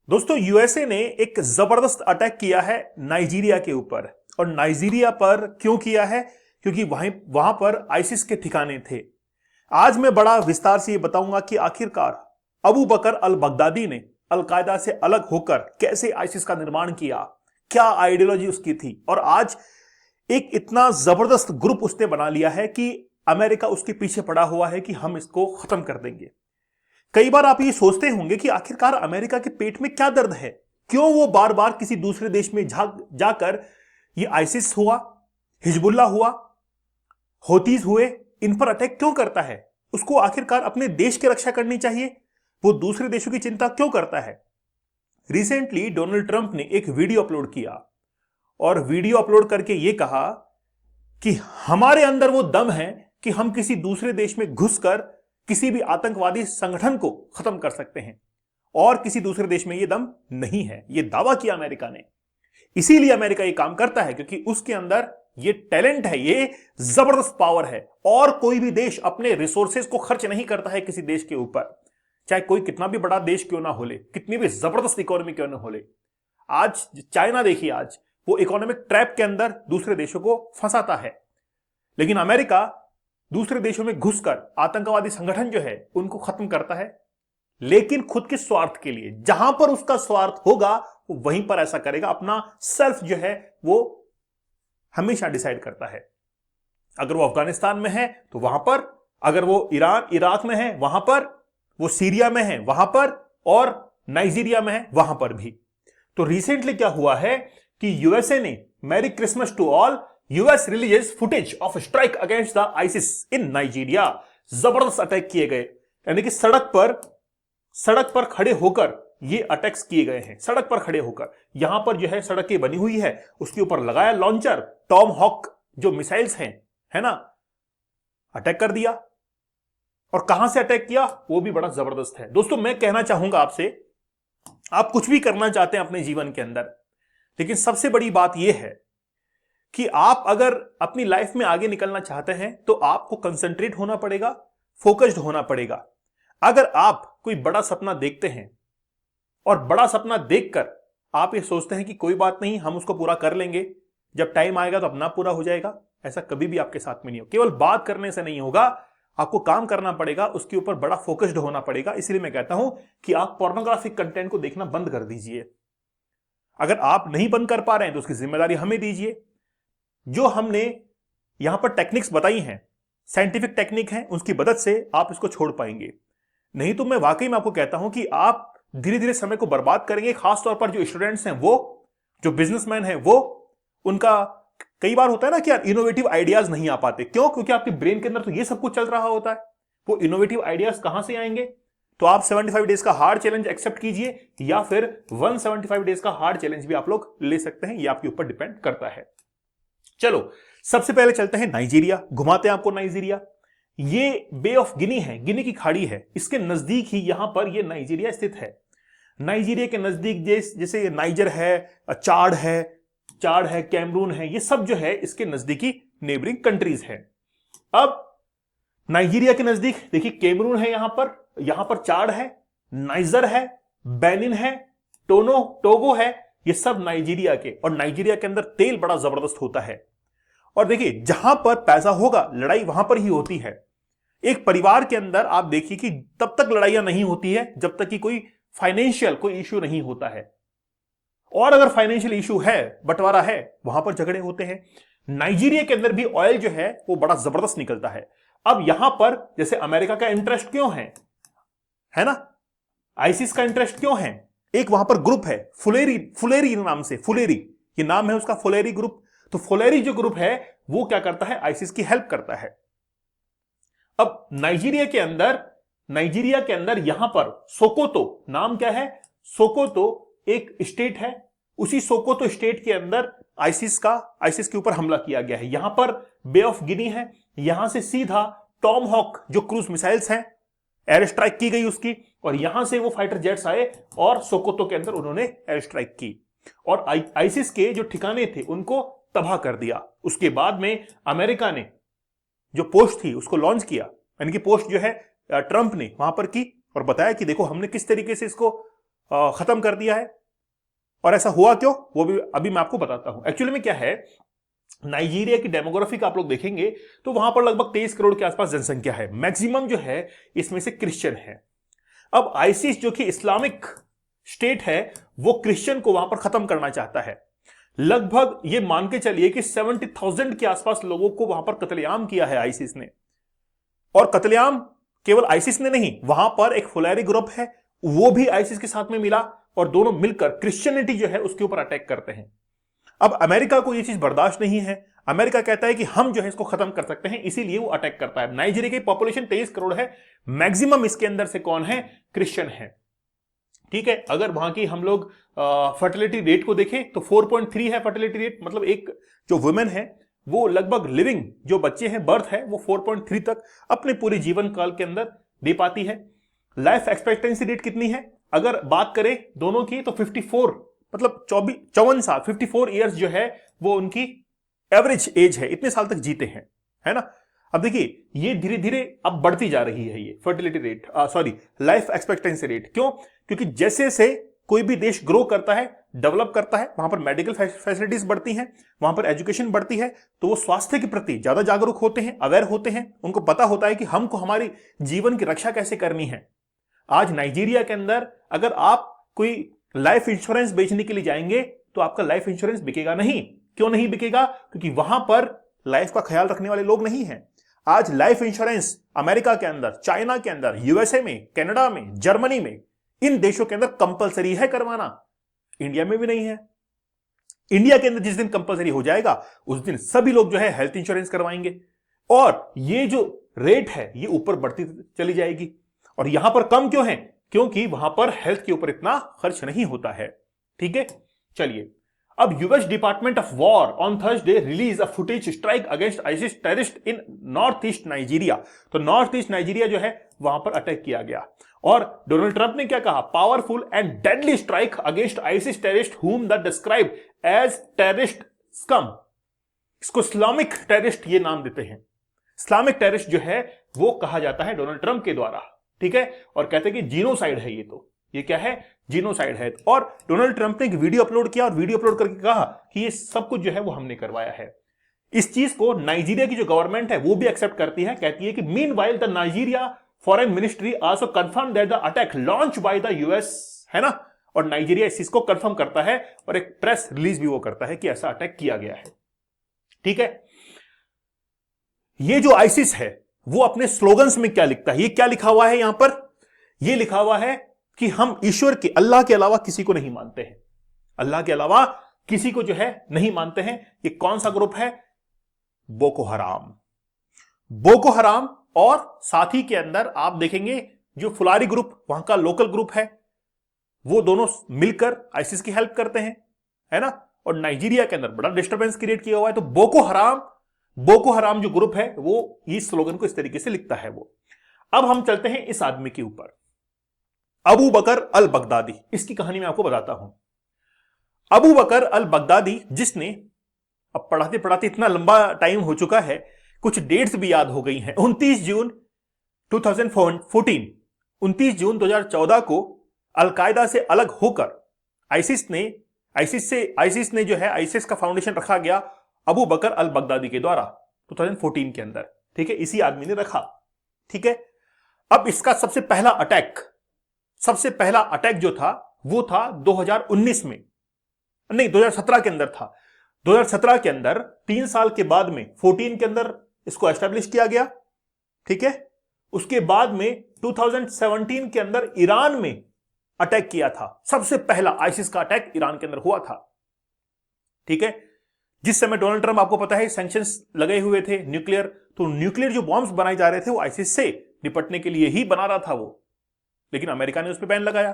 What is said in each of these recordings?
दोस्तों यूएसए ने एक जबरदस्त अटैक किया है नाइजीरिया के ऊपर। और नाइजीरिया पर क्यों किया है? क्योंकि वहां पर आइसिस के ठिकाने थे। आज मैं बड़ा विस्तार से ये बताऊंगा कि आखिरकार अबू बकर अल बगदादी ने अलकायदा से अलग होकर कैसे आइसिस का निर्माण किया, क्या आइडियोलॉजी उसकी थी, और आज एक इतना जबरदस्त ग्रुप उसने बना लिया है कि अमेरिका उसके पीछे पड़ा हुआ है कि हम इसको खत्म कर देंगे। कई बार आप ये सोचते होंगे कि आखिरकार अमेरिका के पेट में क्या दर्द है, क्यों वो बार बार किसी दूसरे देश में जाकर ये आइसिस हुआ, हिजबुल्ला हुआ, होतीज हुए, इन पर अटैक क्यों करता है? उसको आखिरकार अपने देश की रक्षा करनी चाहिए, वो दूसरे देशों की चिंता क्यों करता है? रिसेंटली डोनाल्ड ट्रंप ने एक वीडियो अपलोड किया और वीडियो अपलोड करके ये कहा कि हमारे अंदर वो दम है कि हम किसी दूसरे देश में घुसकर किसी भी आतंकवादी संगठन को खत्म कर सकते हैं, और किसी दूसरे देश में यह दम नहीं है। यह दावा किया अमेरिका ने। इसीलिए अमेरिका यह काम करता है क्योंकि उसके अंदर यह टैलेंट है, यह जबरदस्त पावर है, और कोई भी देश अपने रिसोर्सेज को खर्च नहीं करता है किसी देश के ऊपर, चाहे कोई कितना भी बड़ा देश क्यों ना हो ले, कितनी भी जबरदस्त इकोनॉमी क्यों ना हो ले। आज चाइना देखिए, आज वो इकोनॉमिक ट्रैप के अंदर दूसरे देशों को फंसाता है, लेकिन अमेरिका दूसरे देशों में घुसकर आतंकवादी संगठन जो है उनको खत्म करता है, लेकिन खुद के स्वार्थ के लिए। जहां पर उसका स्वार्थ होगा वो वहीं पर ऐसा करेगा। अपना सेल्फ जो है वो हमेशा डिसाइड करता है। अगर वो अफगानिस्तान में है तो वहां पर, अगर वो ईरान इराक में है वहां पर, वो सीरिया में है वहां पर, और नाइजीरिया में है वहां पर भी। तो रिसेंटली क्या हुआ है कि यूएसए ने merry Christmas to all, US releases footage of strike against the ISIS in Nigeria. जबरदस्त अटैक किए गए, यानी कि सड़क पर खड़े होकर ये अटैक्स किए गए हैं। सड़क पर खड़े होकर, यहां पर जो है सड़कें बनी हुई है, उसके ऊपर लगाया लॉन्चर, टॉम हॉक जो मिसाइल्स हैं, है ना, अटैक कर दिया। और कहां से अटैक किया वो भी बड़ा जबरदस्त है। दोस्तों मैं कहना चाहूंगा आपसे, आप कुछ भी करना चाहते हैं अपने जीवन के अंदर, लेकिन सबसे बड़ी बात यह है कि आप अगर अपनी लाइफ में आगे निकलना चाहते हैं तो आपको कंसंट्रेट होना पड़ेगा, फोकस्ड होना पड़ेगा। अगर आप कोई बड़ा सपना देखते हैं और बड़ा सपना देखकर आप ये सोचते हैं कि कोई बात नहीं, हम उसको पूरा कर लेंगे, जब टाइम आएगा तो अपना पूरा हो जाएगा, ऐसा कभी भी आपके साथ में नहीं हो। केवल बात करने से नहीं होगा, आपको काम करना पड़ेगा, उसके ऊपर बड़ा फोकस्ड होना पड़ेगा। इसलिए मैं कहता हूं कि आप पोर्नोग्राफिक कंटेंट को देखना बंद कर दीजिए। अगर आप नहीं बंद कर पा रहे हैं तो उसकी जिम्मेदारी हमें दीजिए। जो हमने यहां पर टेक्निक्स बताई हैं, साइंटिफिक टेक्निक है, उसकी मदद से आप इसको छोड़ पाएंगे। नहीं तो मैं वाकई में आपको कहता हूं कि आप धीरे धीरे समय को बर्बाद करेंगे। खासतौर पर जो स्टूडेंट्स हैं, वो जो बिजनेसमैन हैं, वो उनका कई बार होता है ना कि यार इनोवेटिव आइडियाज नहीं आ पाते। क्यों? क्योंकि आपके ब्रेन के अंदर तो ये सब कुछ चल रहा होता है। वो इनोवेटिव आइडियाज कहां से आएंगे? तो आप 75 डेज का हार्ड चैलेंज एक्सेप्ट कीजिए, या फिर 175 डेज का हार्ड चैलेंज भी आप लोग ले सकते हैं। ये आपके ऊपर डिपेंड करता है। चलो सबसे पहले चलते हैं नाइजीरिया, घुमाते हैं आपको नाइजीरिया। ये बे ऑफ गिनी है, गिनी की खाड़ी है, इसके नजदीक ही यहां पर ये नाइजीरिया स्थित है। नाइजीरिया के नजदीक जैसे नाइजर है, चाड है, कैमरून है, ये सब जो है इसके नजदीकी नेबरिंग कंट्रीज है। अब नाइजीरिया के नजदीक देखिए कैमरून है, यहां पर चाड है, नाइजर है, बेनिन है, टोगो है, ये सब नाइजीरिया के। और नाइजीरिया के अंदर तेल बड़ा जबरदस्त होता है। और देखिए जहां पर पैसा होगा लड़ाई वहां पर ही होती है। एक परिवार के अंदर आप देखिए कि तब तक लड़ाइयां नहीं होती है जब तक कि कोई फाइनेंशियल कोई इश्यू नहीं होता है, और अगर फाइनेंशियल इश्यू है, बंटवारा है, वहां पर झगड़े होते हैं। नाइजीरिया के अंदर भी ऑयल जो है वो बड़ा जबरदस्त निकलता है। अब यहां पर जैसे अमेरिका का इंटरेस्ट क्यों है ना, आइसिस का इंटरेस्ट क्यों है? एक वहां पर ग्रुप है फुलेरी नाम से, फुलेरी ये नाम है उसका, फुलेरी ग्रुप। तो फुलेरी जो ग्रुप है वो क्या करता है? आइसिस की हेल्प करता है। अब नाइजीरिया के अंदर यहां पर सोकोतो नाम क्या है? सोकोतो एक स्टेट है। उसी सोकोतो स्टेट के अंदर आइसिस के ऊपर हमला किया गया है। यहां पर बे ऑफ गिनी है, यहां से सीधा टॉम हॉक जो क्रूज मिसाइल्स हैं, एयर स्ट्राइक की गई उसकी, और यहां से वो फाइटर जेट्स आए और सोकोतो के अंदर उन्होंने एयर स्ट्राइक की और आइसिस के जो ठिकाने थे उनको तबाह कर दिया। उसके बाद में अमेरिका ने जो पोस्ट थी उसको लॉन्च किया, यानी कि पोस्ट जो है ट्रंप ने वहां पर की और बताया कि देखो हमने किस तरीके से इसको खत्म कर दिया है। और ऐसा हुआ क्यों, वो भी अभी मैं आपको बताता हूं। एक्चुअली में क्या है, नाइजीरिया की डेमोग्राफी का आप लोग देखेंगे तो वहां पर लगभग 23 करोड़ के आसपास जनसंख्या है। मैक्सिमम जो है इसमें से क्रिश्चियन है। अब आईसिस जो कि इस्लामिक स्टेट है, वो क्रिश्चियन को वहां पर खत्म करना चाहता है। लगभग ये मान के चलिए कि 70,000 के आसपास लोगों को वहां पर कत्लेआम किया है आईसिस ने। और कत्लेआम केवल आईसिस ने नहीं, वहां पर एक फुलैरी ग्रुप है, वो भी आईसिस के साथ में मिला और दोनों मिलकर क्रिश्चियनिटी जो है उसके ऊपर अटैक करते हैं। अब अमेरिका को यह चीज बर्दाश्त नहीं है। अमेरिका कहता है कि हम जो है इसको खत्म कर सकते हैं, इसीलिए वो अटैक करता है। नाइजीरिया की पॉपुलेशन 23 करोड़ है, मैक्सिमम इसके अंदर से कौन है, क्रिश्चियन है। ठीक है, अगर वहां की हम लोग फर्टिलिटी रेट को देखें तो 4.3 है फर्टिलिटी रेट, मतलब एक जो वुमेन है वो लगभग लिविंग जो बच्चे हैं, बर्थ है, वो 4.3 तक अपने पूरे जीवन काल के अंदर दे पाती है। लाइफ एक्सपेक्टेंसी रेट कितनी है अगर बात करें दोनों की, तो 54, मतलब 54 साल, 54 ईयर्स जो है वो उनकी एवरेज एज है, इतने साल तक जीते हैं, है ना। अब देखिए ये धीरे धीरे अब बढ़ती जा रही है ये fertility rate, sorry life expectancy rate. क्यों? क्योंकि जैसे से कोई भी देश ग्रो करता है, डेवलप करता है, वहां पर मेडिकल फैसिलिटीज बढ़ती हैं, वहां पर एजुकेशन बढ़ती है, तो वो स्वास्थ्य के प्रति ज्यादा जागरूक होते हैं, अवेयर होते हैं, उनको पता होता है कि हमको हमारी जीवन की रक्षा कैसे करनी है। आज नाइजीरिया के अंदर अगर आप कोई लाइफ इंश्योरेंस बेचने के लिए जाएंगे तो आपका लाइफ इंश्योरेंस बिकेगा नहीं। क्यों नहीं बिकेगा? क्योंकि वहां पर लाइफ का ख्याल रखने वाले लोग नहीं हैं। आज लाइफ इंश्योरेंस अमेरिका के अंदर, चाइना के अंदर, यूएसए में, कनाडा में, जर्मनी में, इन देशों के अंदर कंपलसरी है करवाना। इंडिया में भी नहीं है। इंडिया के अंदर जिस दिन कंपलसरी हो जाएगा उस दिन सभी लोग जो है हेल्थ इंश्योरेंस करवाएंगे और ये जो रेट है ये ऊपर बढ़ती चली जाएगी। और यहां पर कम क्यों है? क्योंकि वहां पर हेल्थ के ऊपर इतना खर्च नहीं होता है। ठीक है, चलिए अब US department of war on Thursday release a footage strike against ISIS terrorist in north east Nigeria. तो नॉर्थ ईस्ट नाइजीरिया जो है वहां पर अटैक किया गया और डोनाल्ड ट्रंप ने क्या कहा, powerful and deadly strike against ISIS terrorist whom they describe as terrorist scum. इसको इस्लामिक टेररिस्ट ये नाम देते हैं। इस्लामिक टेररिस्ट जो है वो कहा जाता है डोनाल्ड ट्रंप के द्वारा। ठीक है, और कहते हैं कि जीनोसाइड है ये। तो ये क्या है? जीनोसाइड है। और डोनाल्ड ट्रंप ने एक वीडियो अपलोड किया और वीडियो अपलोड करके कहा कि ये सब कुछ जो है वो हमने करवाया है। इस चीज को नाइजीरिया की जो गवर्नमेंट है वो भी एक्सेप्ट करती है, कहती है कि meanwhile the Nigeria foreign ministry also confirm that the attack launch by the US, है ना। और नाइजीरिया इस चीज को कंफर्म करता है और एक प्रेस रिलीज भी वो करता है कि ऐसा अटैक किया गया है। ठीक है, ये जो आइसिस है वो अपने स्लोगन्स में क्या लिखता है, ये क्या लिखा हुआ है यहां पर? ये लिखा हुआ है कि हम ईश्वर के, अल्लाह के अलावा किसी को नहीं मानते हैं। अल्लाह के अलावा किसी को जो है नहीं मानते हैं। ये कौन सा ग्रुप है? बोको हराम। बोको हराम और साथी के अंदर आप देखेंगे जो फुलारी ग्रुप, वहां का लोकल ग्रुप है, वो दोनों मिलकर आइसिस की हेल्प करते हैं, है ना। और नाइजीरिया के अंदर बड़ा डिस्टर्बेंस क्रिएट किया हुआ है। तो बोको हराम जो ग्रुप है वो इस स्लोगन को इस तरीके से लिखता है वो। अब हम चलते हैं इस आदमी के ऊपर, अबू बकर अल बगदादी। इसकी कहानी मैं आपको बताता हूं। अबू बकर अल बगदादी, जिसने, अब पढ़ाते पढ़ाते इतना लंबा टाइम हो चुका है, कुछ डेट्स भी याद हो गई हैं। 29 जून 2014, 29 जून 2014 को अलकायदा से अलग होकर आइसिस ने जो है आइसिस का फाउंडेशन रखा गया अबू बकर अल बगदादी के द्वारा 2014 के अंदर। ठीक है, इसी आदमी ने रखा। ठीक है, अब इसका सबसे पहला अटैक जो था वो था 2019 में, नहीं 2017 के अंदर था। 2017 के अंदर 3 साल के बाद में 14 के अंदर इसको एस्टेब्लिश किया गया। ठीक है, उसके बाद में 2017 के अंदर ईरान में अटैक किया था। सबसे पहला आइसिस का अटैक ईरान के अंदर हुआ था। ठीक है, जिस समय डोनाल्ड ट्रंप, आपको पता है, सैंक्शंस लगे हुए थे न्यूक्लियर, तो न्यूक्लियर जो बॉम्ब्स बनाए जा रहे थे वो आइसिस से निपटने के लिए ही बना रहा था वो, लेकिन अमेरिका ने उस पर बैन लगाया।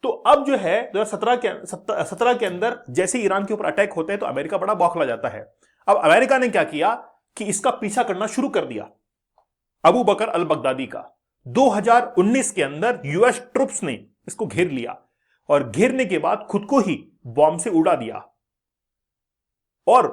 तो अब जो है 2017 के अंदर जैसे ईरान के ऊपर अटैक होते हैं तो अमेरिका बड़ा बौखला जाता है। अब अमेरिका ने क्या किया कि इसका पीछा करना शुरू कर दिया अबू बकर अल बगदादी का। 2019 के अंदर यूएस ट्रुप्स ने इसको घेर लिया और घेरने के बाद खुद को ही बॉम्ब से उड़ा दिया। और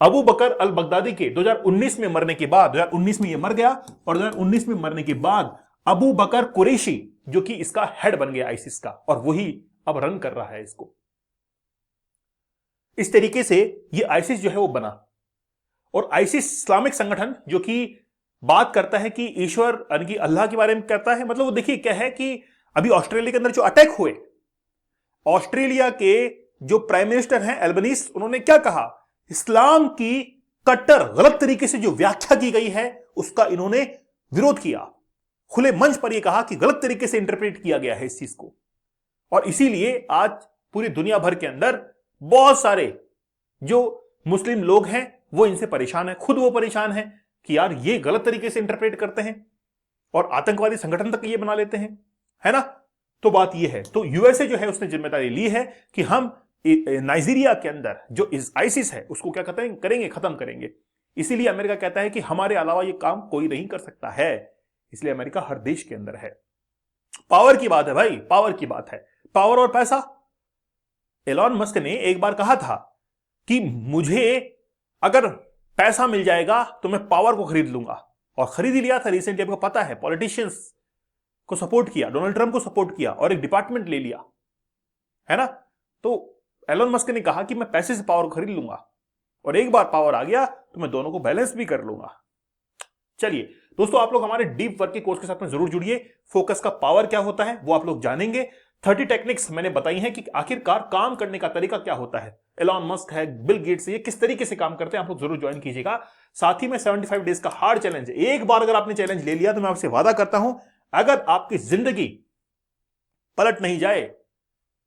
अबू बकर अल बगदादी के 2019 में मरने के बाद, 2019 में ये मर गया और 2019 में मरने के बाद अबू बकर कुरैशी जो कि इसका हेड बन गया आइसिस का, और वही अब रन कर रहा है इसको। इस तरीके से ये आईसिस जो है वो बना। और आईसिस इस्लामिक संगठन जो कि बात करता है कि ईश्वर यानी कि अल्लाह के बारे में कहता है, मतलब वो देखिए क्या है कि अभी ऑस्ट्रेलिया के अंदर जो अटैक हुए, ऑस्ट्रेलिया के जो प्राइम मिनिस्टर हैं एल्बनीज, उन्होंने क्या कहा, इस्लाम की कट्टर गलत तरीके से जो व्याख्या की गई है उसका इन्होंने विरोध किया। खुले मंच पर यह कहा कि गलत तरीके से इंटरप्रेट किया गया है इस चीज को। और इसीलिए आज पूरी दुनिया भर के अंदर बहुत सारे जो मुस्लिम लोग हैं वो इनसे परेशान है, खुद वो परेशान है कि यार ये गलत तरीके से इंटरप्रेट करते हैं और आतंकवादी संगठन तक ये बना लेते हैं, है ना। तो बात ये है, तो यूएसए जो है उसने जिम्मेदारी ली है कि हम नाइजीरिया के अंदर जो आईसिस है उसको क्या करेंगे, खत्म करेंगे। इसीलिए अमेरिका कहता है कि हमारे अलावा ये काम कोई नहीं कर सकता है, इसलिए अमेरिका हर देश के अंदर है। पावर की बात है भाई, पावर की बात है, पावर और पैसा। एलॉन मस्क ने एक बार कहा था कि मुझे अगर पैसा मिल जाएगा तो मैं पावर को खरीद लूंगा, और खरीद ही लिया था रिसेंटली। आपको पता है पॉलिटिशियंस को सपोर्ट किया, डोनाल्ड ट्रंप को सपोर्ट किया और एक डिपार्टमेंट ले लिया, है ना। तो एलन मस्क ने कहा कि मैं पैसे से पावर खरीद लूंगा, और एक बार पावर आ गया तो मैं दोनों को बैलेंस भी कर लूंगा। चलिए दोस्तों, आप लोग हमारे डीप वर्क के कोर्स के साथ में जरूर जुड़िए। फोकस का पावर क्या होता है वो आप लोग जानेंगे। 30 टेक्निक्स मैंने बताई हैं कि आखिरकार काम करने का तरीका क्या होता है। एलॉन मस्क है, बिल गेट्स, ये किस तरीके से काम करते हैं, आप लोग जरूर ज्वाइन कीजिएगा। साथ ही में 75 डेज का हार्ड चैलेंज, एक बार अगर आपने चैलेंज ले लिया तो मैं आपसे वादा करता हूं, अगर आपकी जिंदगी पलट नहीं जाए,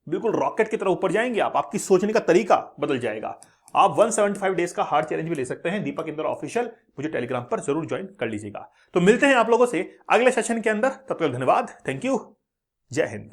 बिल्कुल रॉकेट की तरह ऊपर जाएंगे आप, आपकी सोचने का तरीका बदल जाएगा। आप 175 डेज का हार्ड चैलेंज भी ले सकते हैं। दीपक इंदौर ऑफिशियल, मुझे टेलीग्राम पर जरूर ज्वाइन कर लीजिएगा। तो मिलते हैं आप लोगों से अगले सेशन के अंदर, तब तक धन्यवाद, थैंक यू, जय हिंद।